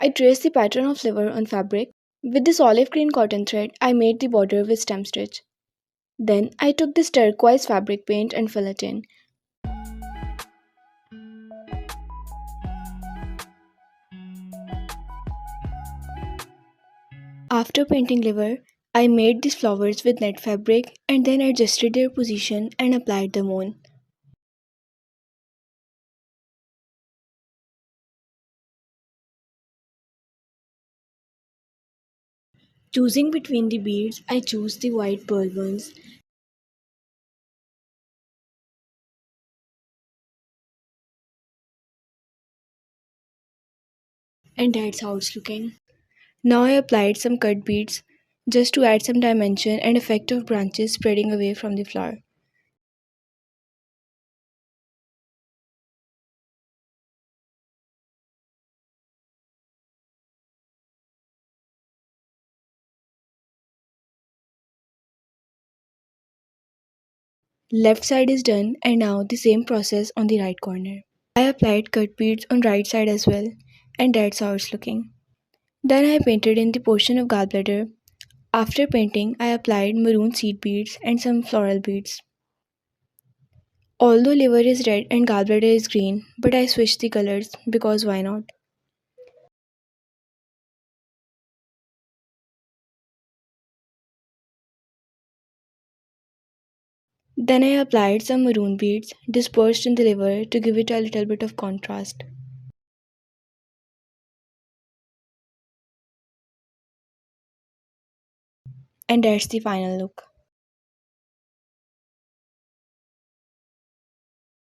I traced the pattern of liver on fabric. With this olive green cotton thread, I made the border with stem stitch. Then I took this turquoise fabric paint and filled it in. After painting liver, I made these flowers with net fabric and then adjusted their position and applied them on. Choosing between the beads, I chose the white pearl ones, and that's how it's looking. Now I applied some cut beads just to add some dimension and effect of branches spreading away from the flower. Left side is done and now the same process on the right corner. I applied cut beads on right side as well, and that's how it's looking. Then I painted in the portion of gallbladder. After painting, I applied maroon seed beads and some floral beads. Although liver is red and gallbladder is green, but I switched the colors because why not? Then I applied some maroon beads dispersed in the liver to give it a little bit of contrast. And that's the final look.